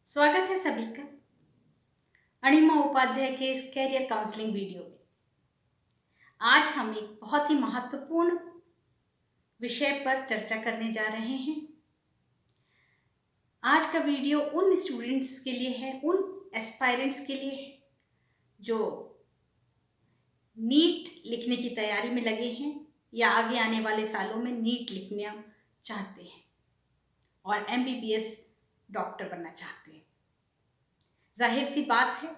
स्वागत है सभी का अणिमा उपाध्याय के इस कैरियर काउंसलिंग वीडियो में। आज हम एक बहुत ही महत्वपूर्ण विषय पर चर्चा करने जा रहे हैं। आज का वीडियो उन स्टूडेंट्स के लिए है, उन एस्पायरेंट्स के लिए है जो नीट लिखने की तैयारी में लगे हैं या आगे आने वाले सालों में नीट लिखना चाहते हैं और एमबीबीएस डॉक्टर बनना चाहते हैं। जाहिर सी बात है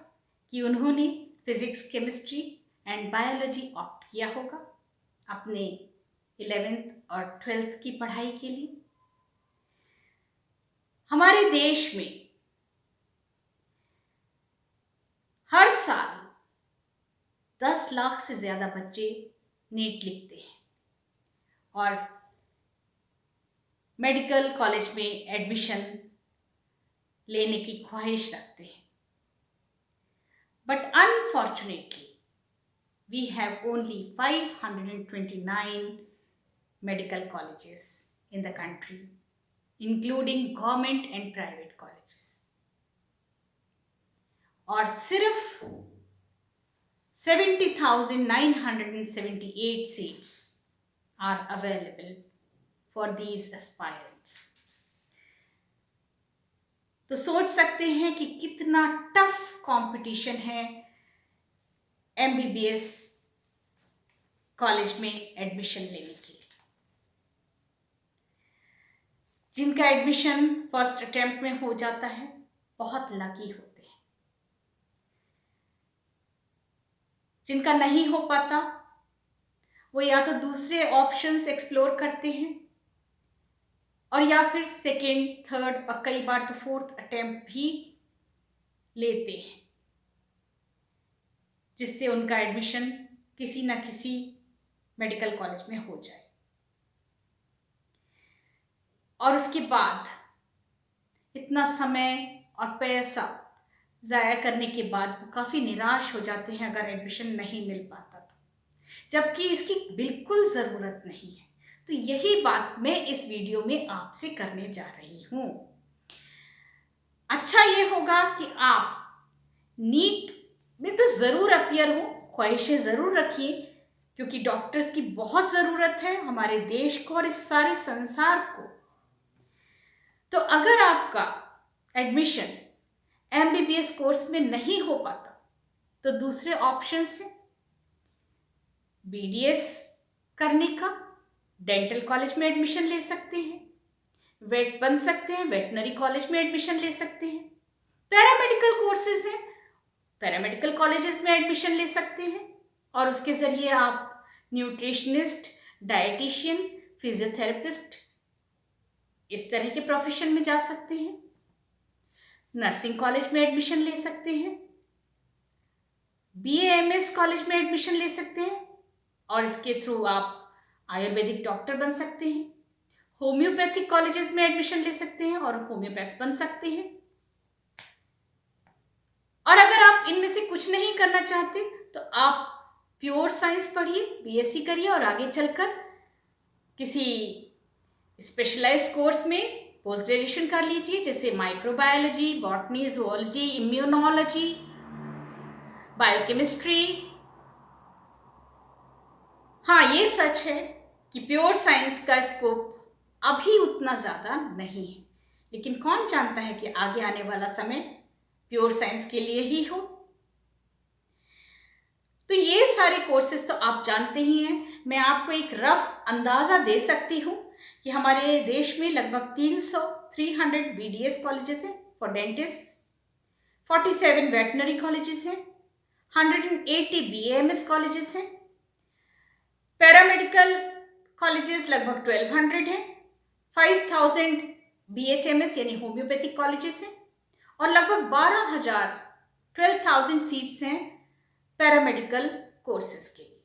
कि उन्होंने physics, chemistry and biology opt किया होगा अपने 11th और 12th की पढ़ाई के लिए। हमारे देश में हर साल 10 लाख से ज़्यादा बच्चे नीट लिखते हैं और मेडिकल कॉलेज में एडमिशन लेने की ख्वाहिश रखते हैं। But unfortunately, we have only 529 medical colleges in the country, including government and private colleges. और सिर्फ 70,978 seats are available for these aspirants. तो सोच सकते हैं कि कितना टफ कंपटीशन है एमबीबीएस कॉलेज में एडमिशन लेने के लिए। जिनका एडमिशन फर्स्ट अटेम्प्ट में हो जाता है बहुत लकी होते हैं। जिनका नहीं हो पाता वो या तो दूसरे ऑप्शंस एक्सप्लोर करते हैं और या फिर सेकेंड, थर्ड और कई बार तो फोर्थ अटेम्प्ट भी लेते हैं, जिससे उनका एडमिशन किसी न किसी मेडिकल कॉलेज में हो जाए। और उसके बाद इतना समय और पैसा ज़ाया करने के बाद वो काफ़ी निराश हो जाते हैं अगर एडमिशन नहीं मिल पाता तो, जबकि इसकी बिल्कुल ज़रूरत नहीं है। तो यही बात मैं इस वीडियो में आपसे करने जा रही हूँ। अच्छा ये होगा कि आप नीट में तो ज़रूर अपियर हो, ख्वाहिशें ज़रूर रखिए, क्योंकि डॉक्टर्स की बहुत ज़रूरत है हमारे देश को और इस सारे संसार को। तो अगर आपका एडमिशन एमबीबीएस कोर्स में नहीं हो पाता तो दूसरे ऑप्शंस हैं बीडीएस करने का, डेंटल कॉलेज में एडमिशन ले सकते हैं, वेट बन सकते हैं, वेटनरी कॉलेज में एडमिशन ले सकते हैं, पैरामेडिकल कोर्सेज हैं, पैरामेडिकल कॉलेजेस में एडमिशन ले सकते हैं और उसके ज़रिए आप न्यूट्रिशनिस्ट, डाइटिशियन, फिजियोथेरेपिस्ट इस तरह के प्रोफेशन में जा सकते हैं। नर्सिंग कॉलेज में एडमिशन ले सकते हैं, बीएएमएस कॉलेज में एडमिशन ले सकते हैं और इसके थ्रू आप आयुर्वेदिक डॉक्टर बन सकते हैं। होम्योपैथिक कॉलेजेस में एडमिशन ले सकते हैं और होम्योपैथ बन सकते हैं। और अगर आप इनमें से कुछ नहीं करना चाहते तो आप प्योर साइंस पढ़िए, बीएससी करिए और आगे चलकर किसी स्पेशलाइज्ड कोर्स में पोस्ट ग्रेजुएशन कर लीजिए, जैसे microbiology, botany, zoology, immunology, biochemistry. हाँ, ये सच है कि प्योर साइंस का स्कोप अभी उतना ज़्यादा नहीं है, लेकिन कौन जानता है कि आगे आने वाला समय प्योर साइंस के लिए ही हो। तो ये सारे कोर्सेज तो आप जानते ही हैं। मैं आपको एक रफ अंदाज़ा दे सकती हूँ कि हमारे देश में लगभग 300 बीडीएस कॉलेजेस हैं फॉर डेंटिस्ट, 47 वेटनरी कॉलेजेस हैं, 180 बीएएमएस कॉलेजेस हैं, पैरामेडिकल कॉलेजेस लगभग 1200 हैं, 5000 बीएचएमएस यानी होम्योपैथिक कॉलेजेस हैं और लगभग 12,000 सीट्स हैं पैरामेडिकल कोर्सेज के लिए।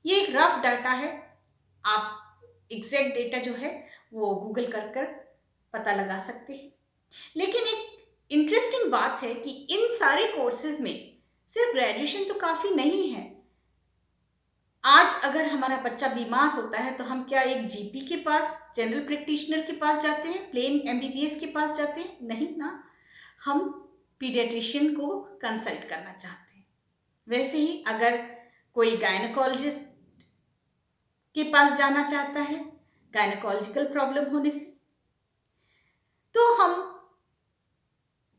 ये एक रफ डाटा है, आप एग्जैक्ट डेटा जो है वो गूगल कर पता लगा सकते हैं। लेकिन एक इंटरेस्टिंग बात है कि इन सारे कोर्सेज में सिर्फ ग्रेजुएशन तो काफ़ी नहीं है। आज अगर हमारा बच्चा बीमार होता है तो हम क्या एक जीपी के पास, जनरल प्रैक्टिशनर के पास जाते हैं, प्लेन एमबीबीएस के पास जाते हैं? नहीं ना। हम पीडियाट्रिशियन को कंसल्ट करना चाहते हैं। वैसे ही अगर कोई गायनेकोलॉजिस्ट के पास जाना चाहता है गायनेकोलॉजिकल प्रॉब्लम होने से, तो हम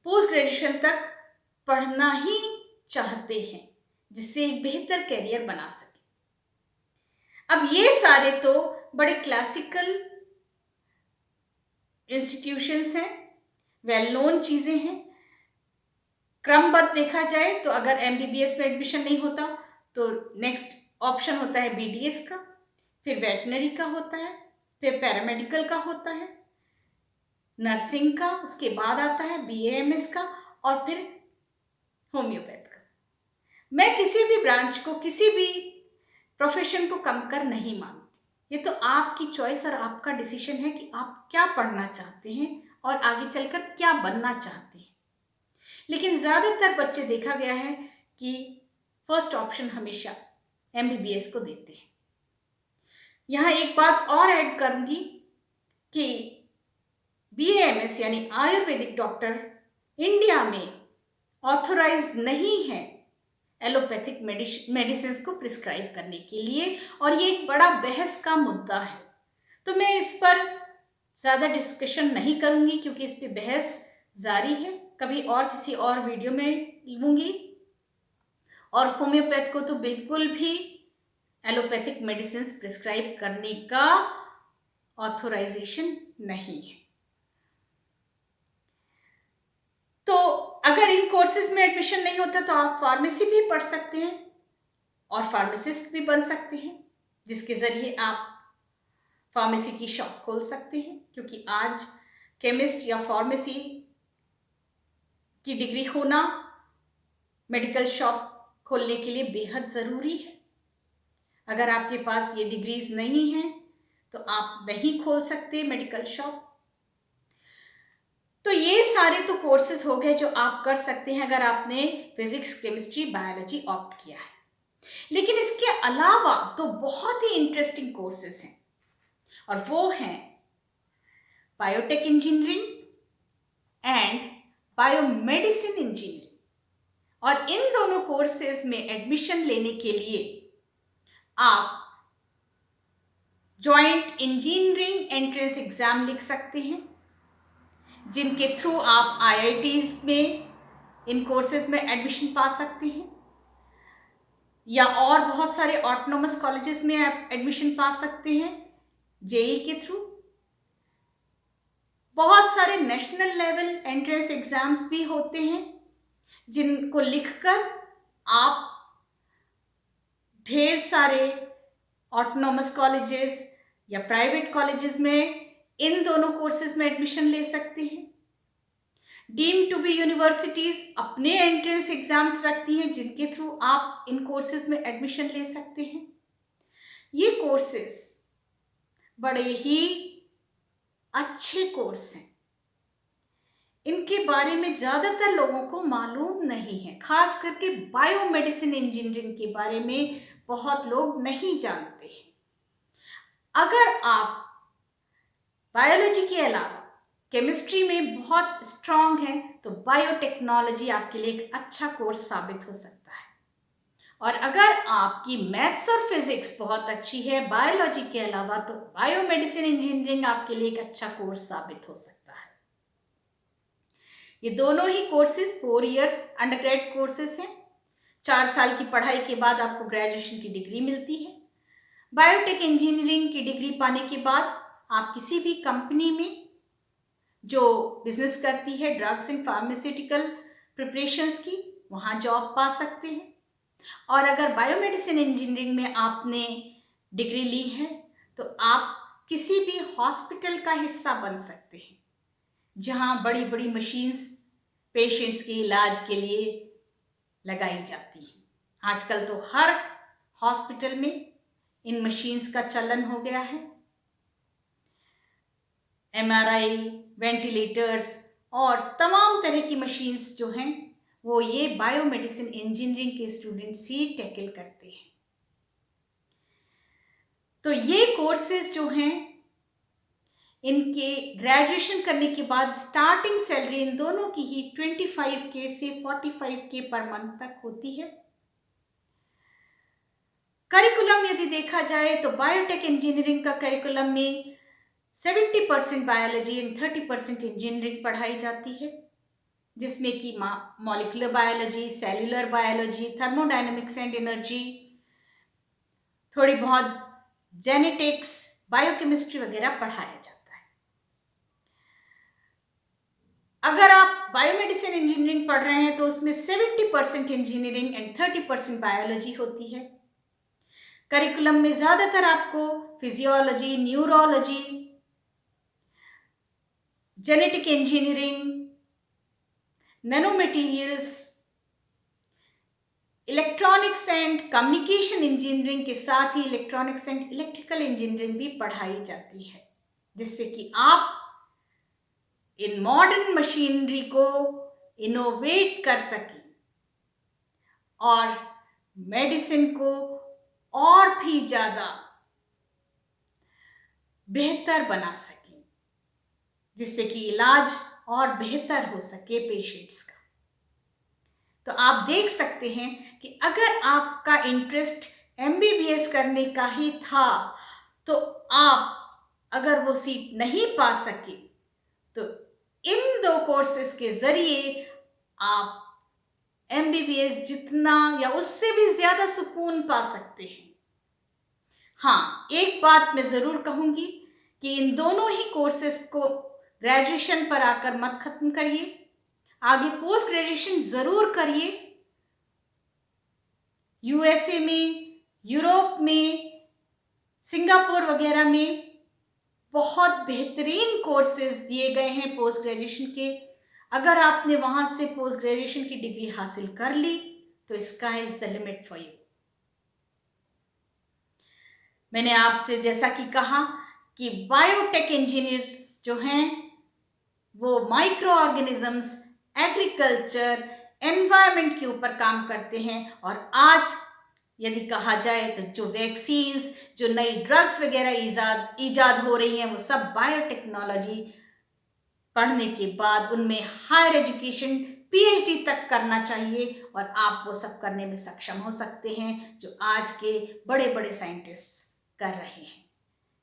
पोस्ट ग्रेजुएशन तक पढ़ना ही चाहते हैं जिससे एक बेहतर करियर बना सके। अब ये सारे तो बड़े क्लासिकल इंस्टीट्यूशंस हैं, वेल नोन चीज़ें हैं। क्रमबद्ध देखा जाए तो अगर एमबीबीएस में एडमिशन नहीं होता तो नेक्स्ट ऑप्शन होता है बीडीएस का, फिर वेटनरी का होता है, फिर पैरामेडिकल का होता है, नर्सिंग का, उसके बाद आता है बीएएमएस का और फिर होम्योपैथ का। मैं किसी भी ब्रांच को, किसी भी प्रोफेशन को कम कर नहीं मानती। ये तो आपकी चॉइस और आपका डिसीजन है कि आप क्या पढ़ना चाहते हैं और आगे चलकर क्या बनना चाहते हैं। लेकिन ज़्यादातर बच्चे देखा गया है कि फर्स्ट ऑप्शन हमेशा एमबीबीएस को देते हैं। यहाँ एक बात और ऐड करूँगी कि बीएएमएस यानी आयुर्वेदिक डॉक्टर इंडिया में ऑथोराइज्ड नहीं है एलोपैथिक मेडिसिन को प्रिस्क्राइब करने के लिए, और ये एक बड़ा बहस का मुद्दा है। तो मैं इस पर ज़्यादा डिस्कशन नहीं करूँगी क्योंकि इस पर बहस जारी है, कभी और किसी और वीडियो में लूँगी। और होम्योपैथ को तो बिल्कुल भी एलोपैथिक मेडिसिन प्रिस्क्राइब करने का ऑथोराइजेशन नहीं है। तो अगर इन कोर्सेज में एडमिशन नहीं होता तो आप फार्मेसी भी पढ़ सकते हैं और फार्मासिस्ट भी बन सकते हैं, जिसके ज़रिए आप फार्मेसी की शॉप खोल सकते हैं। क्योंकि आज केमिस्ट या फार्मेसी की डिग्री होना मेडिकल शॉप खोलने के लिए बेहद ज़रूरी है। अगर आपके पास ये डिग्रीज नहीं हैं तो आप नहीं खोल सकते मेडिकल शॉप। तो ये सारे तो कोर्सेज हो गए जो आप कर सकते हैं अगर आपने फिजिक्स, केमिस्ट्री, बायोलॉजी ऑप्ट किया है। लेकिन इसके अलावा तो बहुत ही इंटरेस्टिंग कोर्सेज हैं और वो हैं biotech engineering and biomedicine engineering. और इन दोनों कोर्सेज में एडमिशन लेने के लिए आप जॉइंट इंजीनियरिंग एंट्रेंस एग्जाम लिख सकते हैं, जिनके थ्रू आप आईआईटीज में इन कोर्सेज में एडमिशन पा सकते हैं, या और बहुत सारे ऑटोनोमस कॉलेजेस में आप एडमिशन पा सकते हैं जेई के थ्रू। बहुत सारे नेशनल लेवल एंट्रेंस एग्जाम्स भी होते हैं जिनको लिखकर आप ढेर सारे ऑटोनोमस कॉलेजेस या प्राइवेट कॉलेजेस में इन दोनों कोर्सेज में एडमिशन ले सकते हैं। डीम्ड टू बी यूनिवर्सिटीज अपने एंट्रेंस एग्जाम्स रखती हैं जिनके थ्रू आप इन कोर्सेज में एडमिशन ले सकते हैं। ये कोर्सेज बड़े ही अच्छे कोर्स हैं, इनके बारे में ज़्यादातर लोगों को मालूम नहीं है। खास करके बायोमेडिसिन इंजीनियरिंग के बारे में बहुत लोग नहीं जानते हैं। अगर आप बायोलॉजी के अलावा केमिस्ट्री में बहुत स्ट्रांग है तो बायोटेक्नोलॉजी आपके लिए एक अच्छा कोर्स साबित हो सकता है। और अगर आपकी मैथ्स और फिजिक्स बहुत अच्छी है बायोलॉजी के अलावा तो बायोमेडिसिन इंजीनियरिंग आपके लिए एक अच्छा कोर्स साबित हो सकता है। ये दोनों ही कोर्सेज 4 इयर्स अंडरग्रेड कोर्सेज हैं। 4 साल की पढ़ाई के बाद आपको ग्रेजुएशन की डिग्री मिलती है। बायोटेक इंजीनियरिंग की डिग्री पाने के बाद आप किसी भी कंपनी में जो बिजनेस करती है ड्रग्स एंड फार्मास्यूटिकल प्रिपरेशंस की, वहाँ जॉब पा सकते हैं। और अगर बायोमेडिसिन इंजीनियरिंग में आपने डिग्री ली है तो आप किसी भी हॉस्पिटल का हिस्सा बन सकते हैं जहाँ बड़ी बड़ी मशीन्स पेशेंट्स के इलाज के लिए लगाई जाती हैं। आजकल तो हर हॉस्पिटल में इन मशीन्स का चलन हो गया है। एमआरआई, वेंटिलेटर्स और तमाम तरह की मशीन्स जो हैं वो ये बायोमेडिसिन इंजीनियरिंग के स्टूडेंट्स ही टैकल करते हैं। तो ये कोर्सेज जो हैं इनके ग्रेजुएशन करने के बाद स्टार्टिंग सैलरी इन दोनों की ही 25K से 45K पर मंथ तक होती है। करिकुलम यदि देखा जाए तो बायोटेक इंजीनियरिंग का करिकुलम में 70% बायोलॉजी एंड 30% इंजीनियरिंग पढ़ाई जाती है, जिसमें कि molecular biology, cellular biology, thermodynamics and energy, थोड़ी बहुत जेनेटिक्स, बायोकेमिस्ट्री वगैरह पढ़ाया जाता है। अगर आप बायोमेडिसिन इंजीनियरिंग पढ़ रहे हैं तो उसमें 70% इंजीनियरिंग एंड 30% बायोलॉजी होती है। करिकुलम में ज्यादातर आपको physiology, neurology, genetic engineering, nano materials, electronics and communication engineering के साथ ही इलेक्ट्रॉनिक्स एंड इलेक्ट्रिकल इंजीनियरिंग भी पढ़ाई जाती है, जिससे कि आप इन मॉडर्न मशीनरी को इनोवेट कर सकें और मेडिसिन को और भी ज्यादा बेहतर बना सकें, जिससे कि इलाज और बेहतर हो सके पेशेंट्स का। तो आप देख सकते हैं कि अगर आपका इंटरेस्ट MBBS करने का ही था तो आप अगर वो सीट नहीं पा सके तो इन 2 कोर्सेज के जरिए आप MBBS जितना या उससे भी ज्यादा सुकून पा सकते हैं। हाँ, एक बात मैं जरूर कहूंगी कि इन दोनों ही कोर्सेज को ग्रेजुएशन पर आकर मत खत्म करिए, आगे पोस्ट ग्रेजुएशन जरूर करिए। USA में, यूरोप में, सिंगापुर वगैरह में बहुत बेहतरीन कोर्सेज दिए गए हैं पोस्ट ग्रेजुएशन के। अगर आपने वहां से पोस्ट ग्रेजुएशन की डिग्री हासिल कर ली तो sky is the limit for you. मैंने आपसे जैसा कि कहा कि बायोटेक इंजीनियर्स जो हैं वो माइक्रो ऑर्गेनिजम्स, एग्रीकल्चर, एनवायरनमेंट के ऊपर काम करते हैं। और आज यदि कहा जाए तो जो वैक्सीन्स, जो नई ड्रग्स वगैरह ईजाद हो रही हैं वो सब बायोटेक्नोलॉजी पढ़ने के बाद उनमें हायर एजुकेशन PhD तक करना चाहिए और आप वो सब करने में सक्षम हो सकते हैं जो आज के बड़े बड़े साइंटिस्ट्स कर रहे हैं।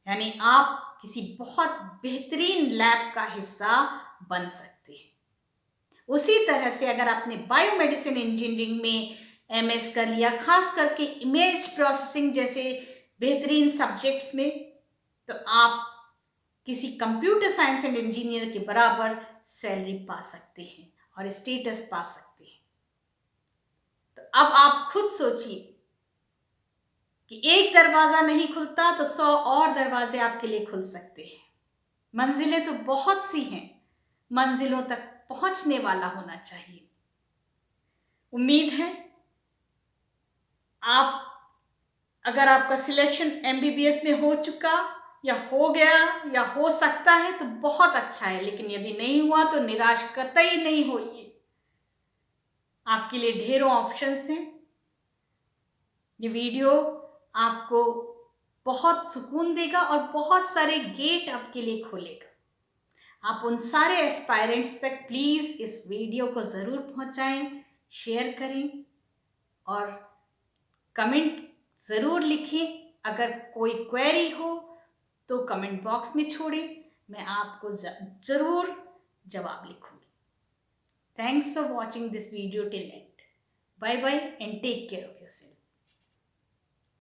यानी आप किसी बहुत बेहतरीन लैब का हिस्सा बन सकते हैं। उसी तरह से अगर आपने बायोमेडिसिन इंजीनियरिंग में MS कर लिया, खास करके इमेज प्रोसेसिंग जैसे बेहतरीन सब्जेक्ट्स में, तो आप किसी कंप्यूटर साइंस एंड इंजीनियर के बराबर सैलरी पा सकते हैं और स्टेटस पा सकते हैं। तो अब आप खुद सोचिए कि एक दरवाजा नहीं खुलता तो 100 और दरवाजे आपके लिए खुल सकते हैं। मंजिलें तो बहुत सी हैं, मंजिलों तक पहुंचने वाला होना चाहिए। उम्मीद है आप, अगर आपका सिलेक्शन MBBS में हो चुका या हो गया या हो सकता है तो बहुत अच्छा है, लेकिन यदि नहीं हुआ तो निराश कतई नहीं होइए। आपके लिए ढेरों ऑप्शंस हैं। ये वीडियो आपको बहुत सुकून देगा और बहुत सारे गेट आपके लिए खोलेगा। आप उन सारे एस्पायरेंट्स तक प्लीज इस वीडियो को जरूर पहुंचाएं, शेयर करें और कमेंट जरूर लिखें। अगर कोई क्वेरी हो तो कमेंट बॉक्स में छोड़ें, मैं आपको जरूर जवाब लिखूंगी। Thanks for watching this video till end. Bye bye and take care of yourself.